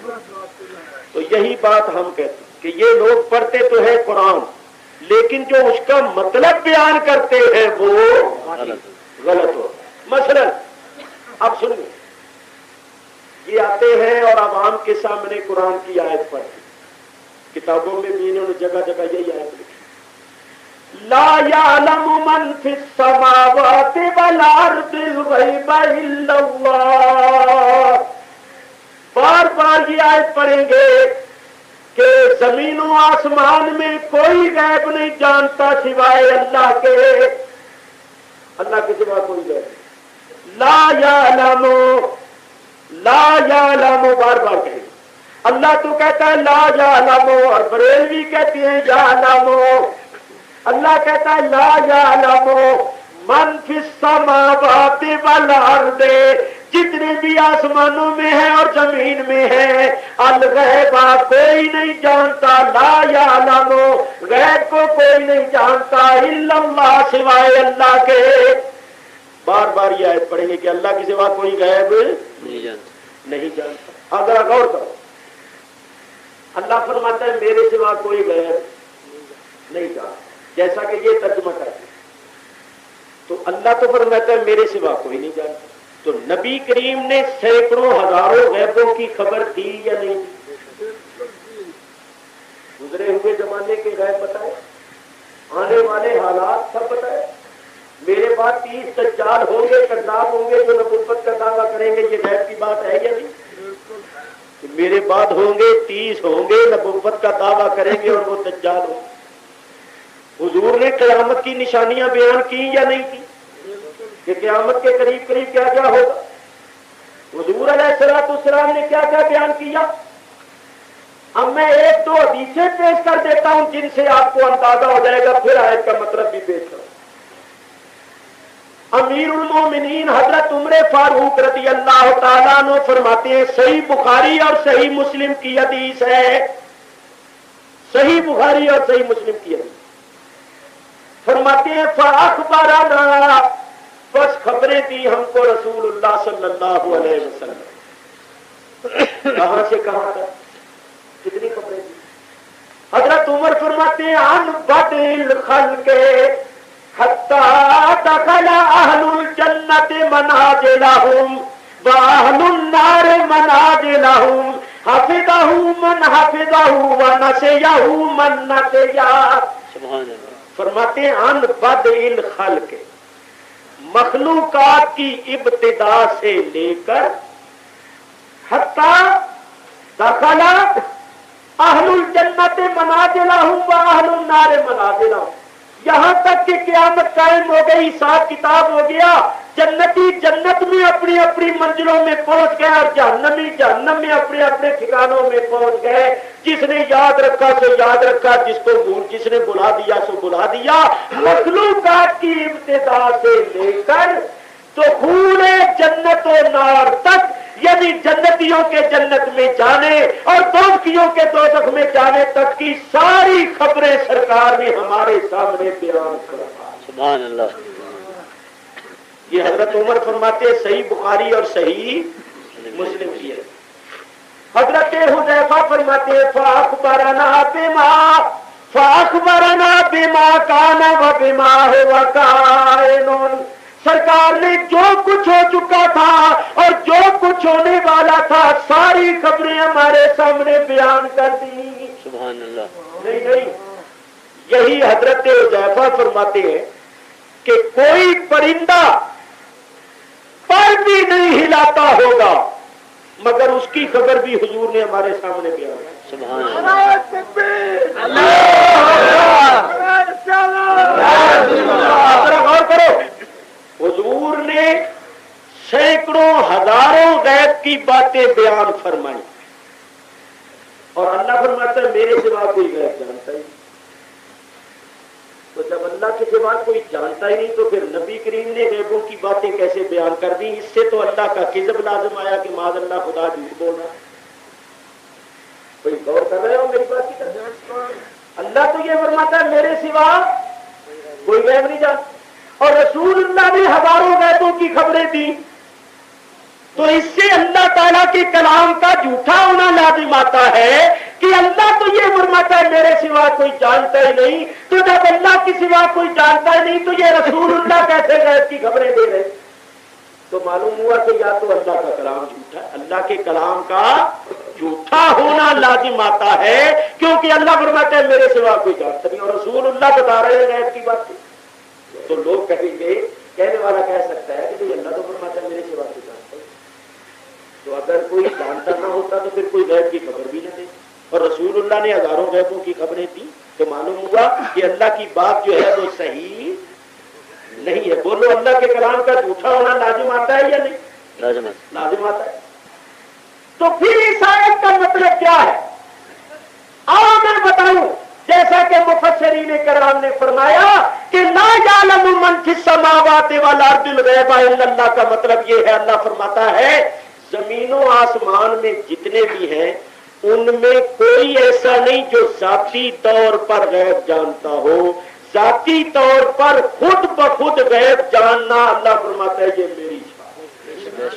تو یہی بات ہم کہتے ہیں کہ یہ لوگ پڑھتے تو ہے قرآن، لیکن جو اس کا مطلب بیان کرتے ہیں وہ غلط ہو۔ مثلا اب سنیے، یہ آتے ہیں اور عوام کے سامنے قرآن کی آیت پڑھتے، کتابوں میں بھی انہوں نے جگہ جگہ یہی آیت لکھی، لا یعلم من فی السماوات والارض الغیب الا اللہ، بار بار یہ آیت پڑھیں گے کہ زمین و آسمان میں کوئی غیب نہیں جانتا سوائے اللہ کے، اللہ کے سوا کوئی غیب نہیں، لا یعلم، لا یعلم بار بار کہیں گے۔ اللہ تو کہتا ہے لا یعلم، اور بریلوی کہتی ہیں یعلم، اللہ کہتا ہے لا یعلم من فی السماوات والارض، جتنے بھی آسمانوں میں ہیں اور زمین میں ہیں، الغیب کوئی نہیں جانتا، لا یعلم غیب کو کوئی نہیں جانتا، الا اللہ سوائے اللہ کے۔ بار بار یہ آیت پڑھیں گے کہ اللہ کے سوا کوئی غیب نہیں جانتا۔ اگر غور کرو، اللہ فرماتا ہے میرے سوا کوئی غیب نہیں جانتا، جیسا کہ یہ ترجمہ کرتے ہیں، تو اللہ تو فرماتا ہے میرے سوا کوئی نہیں جانتا، تو نبی کریم نے سینکڑوں ہزاروں غیبوں کی خبر دی یا نہیں دی؟ گزرے ہوئے زمانے کے غیب بتائے، آنے والے حالات سب بتائے، میرے بعد 30 دجال ہوں گے، کذاب ہوں گے جو نبوت کا دعویٰ کریں گے، یہ غیب کی بات ہے یا نہیں؟ میرے بعد ہوں گے 30 ہوں گے نبوت کا دعویٰ کریں گے اور وہ دجال ہوں گے۔ حضور نے قیامت کی نشانیاں بیان کی یا نہیں کی کہ قیامت کے قریب قریب کیا کیا ہوگا؟ حضور علیہ السلام نے کیا کیا بیان کیا؟ اب میں ایک دو حدیثیں پیش کر دیتا ہوں جن سے آپ کو اندازہ ہو جائے گا، پھر آیت کا مطلب بھی پیش کروں۔ امیر المومنین حضرت عمر فاروق رضی اللہ تعالیٰ عنہ فرماتے ہیں، صحیح بخاری اور صحیح مسلم کی حدیث ہے، صحیح بخاری اور صحیح مسلم کی حدیث، فرماتے ہیں فاخبرنا، بس خبریں دی ہم کو رسول اللہ صلی اللہ علیہ وسلم، کہاں سے کہاں تک، کتنی خبریں دی؟ حضرت عمر فرماتے ہیں عن بدء الخلق حتی دخل اہل الجنت منازلہم واہل النار منازلہم حفظہ من حفظہ ونسیہ من نسیہ۔ فرماتے ہیں عن بدء الخلق، مخلوقات کی ابتدا سے لے کر حتی دخل اہل الجنت منازلہم واہل النار منازلہم، یہاں تک کہ قیامت قائم ہو گئی، حساب کتاب ہو گیا، جنتی جنت میں اپنی اپنی منزلوں میں پہنچ گئے اور جہنمی جہنم میں اپنے اپنے ٹھکانوں میں پہنچ گئے، جس نے یاد رکھا سو یاد رکھا، جس نے بلا دیا سو بلا دیا۔ مخلوقات کی ابتدا سے لے کر دخول جنت و نار تک، یعنی جنتیوں کے جنت میں جانے اور دوزخیوں کے دوزخ میں جانے تک کی ساری خبریں سرکار نے ہمارے سامنے بیان کرا۔ سبحان اللہ۔ یہ حضرت عمر فرماتے ہیں صحیح بخاری اور صحیح مسلم کی ہے۔ حضرت حذیفہ فرماتے ہیں فاخبرنا بما کان وبما هو کائن، سرکار نے جو کچھ ہو چکا تھا اور جو کچھ ہونے تھا ساری خبریں ہمارے سامنے بیان کر دی. سبحان اللہ. نہیں, یہی حضرت حذیفہ فرماتے ہیں کہ کوئی پرندہ پر بھی نہیں ہلاتا ہوگا مگر اس کی خبر بھی حضور نے ہمارے سامنے بیان کی. سبحان اللہ. غور کرو, حضور نے سینکڑوں ہزاروں غیب کی باتیں بیان فرمائی اور اللہ فرماتا ہے میرے سوا کوئی غیب جانتا ہی. تو جب اللہ کے سوا کوئی جانتا ہی نہیں تو پھر نبی کریم نے غیبوں کی باتیں کیسے بیان کر دی؟ اس سے تو اللہ کا کذب لازم آیا کہ معاذ اللہ خدا جھوٹ بول رہا. کوئی غور کر رہے ہو میری بات کی طرف؟ اللہ تو یہ فرماتا ہے میرے سوا کوئی غیب نہیں جانتا اور رسول اللہ نے ہزاروں غیبوں کی خبریں دی. تو اس سے اللہ تعالیٰ کے کلام کا جھوٹا ہونا لازم آتا ہے کہ اللہ تو یہ فرماتا ہے میرے سوا کوئی جانتا ہی نہیں. تو جب اللہ کے سوا کوئی جانتا ہی نہیں تو یہ رسول اللہ کیسے غیب کی خبریں دے رہے؟ تو معلوم ہوا کہ یا تو اللہ کا کلام جھوٹا ہے, اللہ کے کلام کا جھوٹا ہونا لازم آتا ہے کیونکہ اللہ فرماتا ہے میرے سوا کوئی جانتا نہیں اور رسول اللہ بتا رہے ہیں غیب کی بات. تو لوگ کہیں گے, کہنے والا کہہ سکتا ہے کہ اللہ تو فرماتا ہے میرے سوا کوئی جانتا ہے. تو اگر کوئی جانتا نہ ہوتا تو پھر کوئی غیب کی خبر بھی نہ دے اور رسول اللہ نے ہزاروں غیبوں کی خبریں دی تو معلوم ہوا کہ اللہ کی بات جو ہے وہ صحیح نہیں ہے. بولو اللہ کے کلام کا جھوٹا ہونا لازم آتا ہے یا نہیں؟ لازم آتا ہے. تو پھر اس آیت کا مطلب کیا ہے آؤ میں بتاؤں. جیسا کہ مفسرین کرام نے فرمایا کہ لا یعلم من فی السماوات والارض الغیب الا اللہ کا مطلب یہ ہے اللہ فرماتا ہے زمین و آسمان میں جتنے بھی ہیں ان میں کوئی ایسا نہیں جو ذاتی طور پر غیب جانتا ہو. ذاتی طور پر خود بخود غیب جاننا اللہ فرماتا ہے یہ میری شان.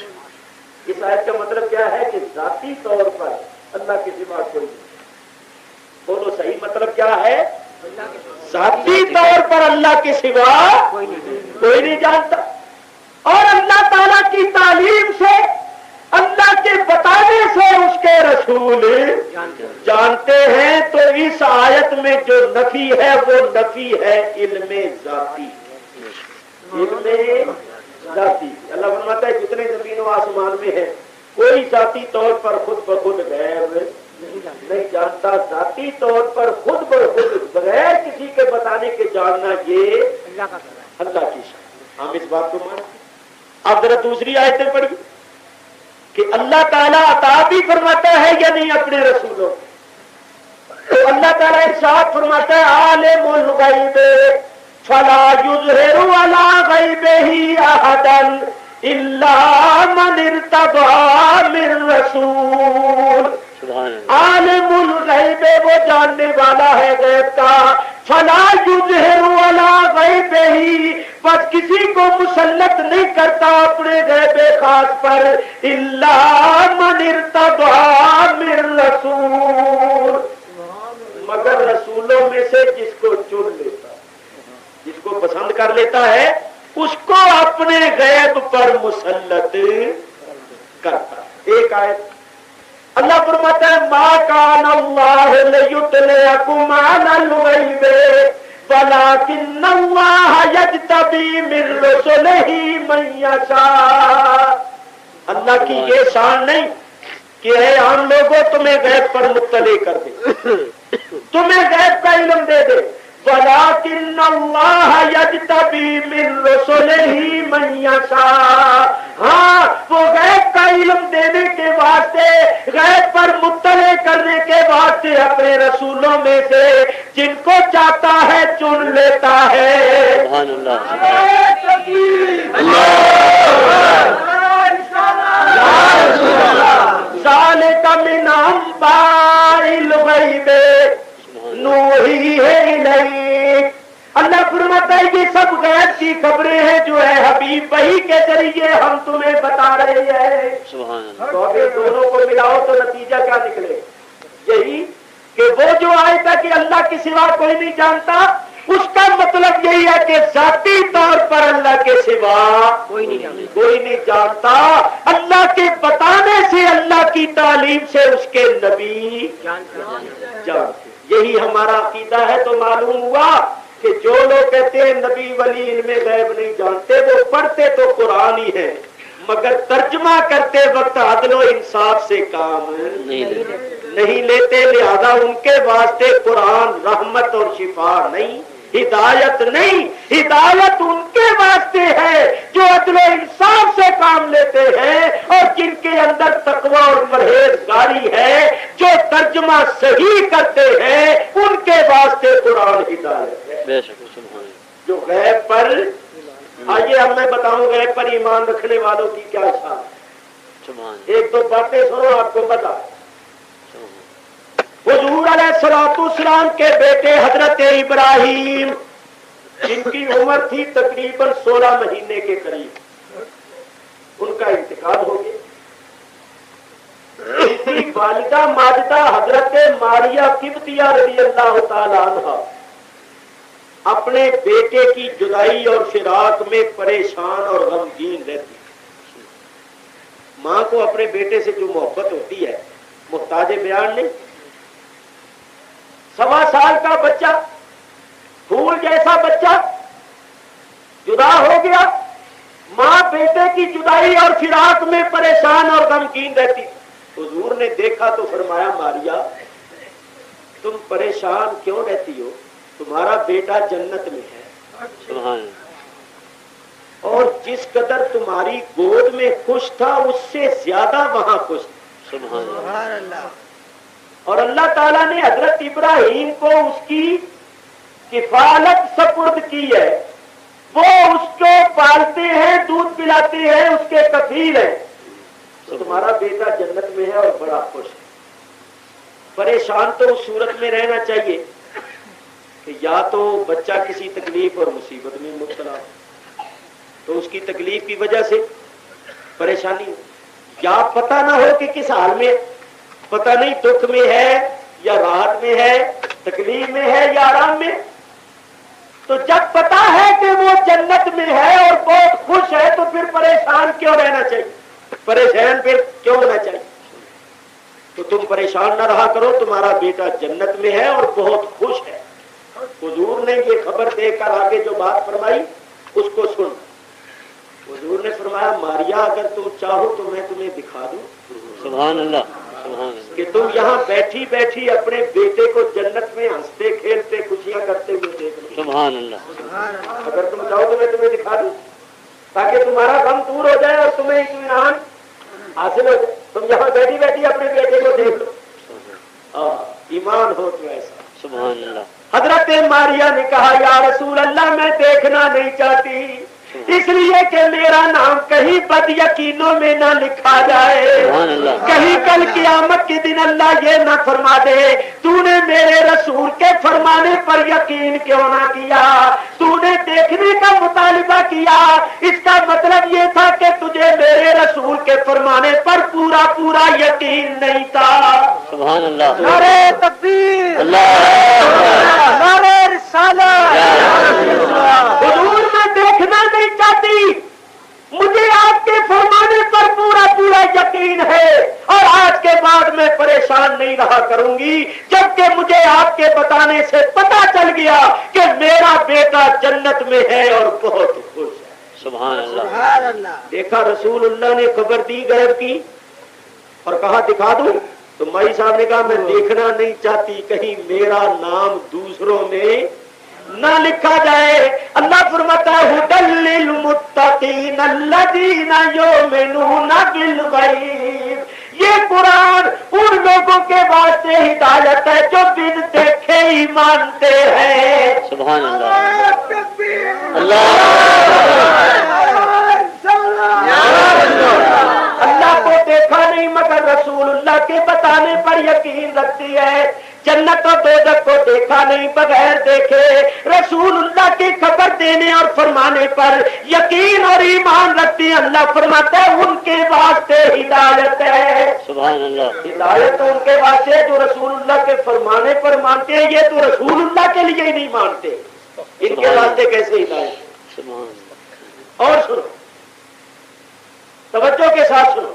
اس آیت کا مطلب کیا ہے کہ ذاتی طور پر اللہ کے سوا کوئی نہیں. بولو صحیح مطلب کیا ہے؟ ذاتی طور پر اللہ کے سوا کوئی نہیں جانتا. اور اللہ تعالیٰ کی تعلیم سے اللہ کے بتانے سے اس کے رسول جانتے ہیں. تو اس آیت میں جو نفی ہے وہ نفی ہے علم ذاتی. علم ذاتی اللہ فرماتا ہے جتنے زمین و آسمان میں ہے کوئی ذاتی طور پر خود بخود غیب نہیں جانتا. ذاتی طور پر خود بخود بغیر کسی کے بتانے کے جاننا یہ اللہ کی شان. ہم اس بات کو مانتے. اب ذرا دوسری آیتیں پڑھی کہ اللہ تعالیٰ عطا بھی فرماتا ہے یا نہیں اپنے رسولوں. تو اللہ تعالیٰ ارشاد فرماتا ہے عالم الغیب فلا یظہر علی غیبہ احدا الا من ارتضی من رسول. عالم الغیب وہ جاننے والا ہے غیب کا. فلا یظہر علی غیبہ بس کسی کو مسلط نہیں کرتا اپنے غیب خاص پر الا من ارتضی من رسول مگر رسولوں میں سے جس کو چن لیتا جس کو پسند کر لیتا ہے اس کو اپنے غیب پر مسلط کرتا. ایک آیت اللہ فرماتا ہے ما کان اللہ لیطلعکم علی الغیب ولکن اللہ یجتبی من رسلہ من یشاء. اللہ کی یہ شان نہیں کہ اے عام لوگوں تمہیں غیب پر مطلع کر دے تمہیں غیب کا علم دے دے. ولکن اللہ یجتبی من رسلہ من یشاء. ہاں وہ غیب کا علم دینے کے واسطے غیب پر مطلع کرنے کے واسطے اپنے رسولوں میں سے جن کو چاہتا ہے چن لیتا ہے. سبحان اللہ. ذالک من انباء الغیب نوحیہ الیک. اللہ فرماتا ہے یہ سب غیب کی خبریں ہیں جو ہے حبیب وحی کے ذریعے ہم تمہیں بتا رہے ہیں. سبحان اللہ. تو اگر دونوں کو ملاؤ تو نتیجہ کیا نکلے؟ یہی کہ وہ جو آئے تھا کہ اللہ کے سوا کوئی نہیں جانتا اس کا مطلب یہی ہے کہ ذاتی طور پر اللہ کے سوا کوئی نہیں جانتا. اللہ کے بتانے سے اللہ قریب سے اس کے نبی جانتے. یہی ہمارا عقیدہ ہے. تو معلوم ہوا کہ جو لوگ کہتے ہیں نبی ولی علم غیب نہیں جانتے وہ پڑھتے تو قرآن ہی ہے مگر ترجمہ کرتے وقت عدل و انصاف سے کام نہیں لیتے. لہذا ان کے واسطے قرآن رحمت اور شفا نہیں، ہدایت نہیں. ہدایت ان کے واسطے ہے جو عدل و انصاف سے کام لیتے ہیں اور جن کے اندر تقوی اور پرہیزگاری ہے، جو ترجمہ صحیح کرتے ہیں ان کے واسطے قرآن ہدایت ہے. بے شک سبحان جو غیب پر آئیے اب میں بتاؤں غیب پر ایمان رکھنے والوں کی کیا شان ہے. سبحان ایک دو باتیں سنو آپ کو بتا. حضور علیہ الصلوۃ والسلام کے بیٹے حضرت ابراہیم جن کی عمر تھی تقریباً 16 مہینے کے قریب، ان کا انتقال ہو گیا. ان کی والدہ ماجدہ حضرت ماریہ قبطیہ رضی اللہ تعالی عنہا اپنے بیٹے کی جدائی اور فراق میں پریشان اور غمگین رہتی. ماں کو اپنے بیٹے سے جو محبت ہوتی ہے محتاج بیان نہیں. 1.25 سال کا بچہ، پھول جیسا بچہ جدا ہو گیا. ماں بیٹے کی جدائی اور فراق میں پریشان اور غمگین رہتی. حضور نے دیکھا تو فرمایا ماریا تم پریشان کیوں رہتی ہو؟ تمہارا بیٹا جنت میں ہے سبحان اور جس قدر تمہاری گود میں خوش تھا اس سے زیادہ وہاں خوش تھا. سبحان اللہ. اور اللہ تعالیٰ نے حضرت ابراہیم کو اس کی کفالت سپرد کی ہے. وہ اس کو پالتے ہیں، دودھ پلاتے ہیں، اس کے کفیل ہیں. تو تمہارا بیٹا جنت میں ہے اور بڑا خوش ہے. پریشان تو اس صورت میں رہنا چاہیے کہ یا تو بچہ کسی تکلیف اور مصیبت میں مبتلا ہو تو اس کی تکلیف کی وجہ سے پریشانی ہو، یا پتہ نہ ہو کہ کس حال میں، پتہ نہیں دکھ میں ہے یا راحت میں ہے، تکلیف میں ہے یا آرام میں. تو جب پتا ہے کہ وہ جنت میں ہے اور بہت خوش ہے تو پھر پریشان کیوں رہنا چاہیے؟ پریشان پھر کیوں ہونا چاہیے؟ تو تم پریشان نہ رہا کرو، تمہارا بیٹا جنت میں ہے اور بہت خوش ہے. حضور نے یہ خبر دے کر آگے جو بات فرمائی اس کو سن. حضور نے فرمایا ماریا اگر تم چاہو تو میں تمہیں دکھا دوں سبحان اللہ سبحان اللہ کہ تم یہاں بیٹھی بیٹھی اپنے بیٹے کو جنت میں ہنستے کھیلتے خوشیاں کرتے ہوئے دیکھ لو. سبحان اللہ. اگر تم چاہو تو میں تمہیں دکھا دوں تاکہ تمہارا غم دور ہو جائے اور تمہیں اطمینان حاصل ہو جائے. تم یہاں بیٹھی بیٹھی اپنے بیٹے کو دیکھ لو. ایمان ہو تو ایسا. سبحان اللہ. حضرت ماریا نے کہا یا رسول اللہ میں دیکھنا نہیں چاہتی اس لیے کہ میرا نام کہیں بد یقینوں میں نہ لکھا جائے، کہیں کل قیامت کے دن اللہ یہ نہ فرما دے تو نے میرے رسول کے فرمانے پر یقین کیوں نہ کیا، تو نے دیکھنے کا مطالبہ کیا، اس کا مطلب یہ تھا کہ تجھے میرے رسول کے فرمانے پر پورا پورا یقین نہیں تھا. سبحان اللہ. نعرہ تکبیر، نعرہ رسالت. حضور میں دیکھنا نہیں چاہتی، مجھے آپ کے فرمانے پر پورا پورا یقین ہے اور آج کے بعد میں پریشان نہیں رہا کروں گی جبکہ مجھے آپ کے بتانے سے پتا چل گیا کہ میرا بیٹا جنت میں ہے اور بہت خوش ہے. سبحان اللہ. دیکھا رسول اللہ نے خبر دی غیب کی اور کہا دکھا دوں. تو مائی صاحب نے کہا میں دیکھنا نہیں چاہتی کہیں میرا نام دوسروں میں نہ لکھا جائے. اللہ فرماتا ہے ھدی للمتقین الذین یؤمنون بالغیب. یہ قرآن ان لوگوں کے واسطے ہدایت ہے جو بن دیکھے ہی مانتے ہیں. سبحان اللہ. اللہ کو دیکھا نہیں مگر رسول اللہ کے بتانے پر یقین رکھتی ہے. جنت و دوزخ کو دیکھا نہیں بغیر دیکھے رسول اللہ کی خبر دینے اور فرمانے پر یقین اور ایمان رکھتی ہے. اللہ فرماتا ہے ان کے واسطے ہدایت ہے. سبحان اللہ. ہدایت ان کے واسطے جو رسول اللہ کے فرمانے پر مانتے ہیں. یہ تو رسول اللہ کے لیے ہی نہیں مانتے، ان کے واسطے کیسے ہدایت؟ سبحان اللہ. اور سنو، توجہ کے ساتھ سنو.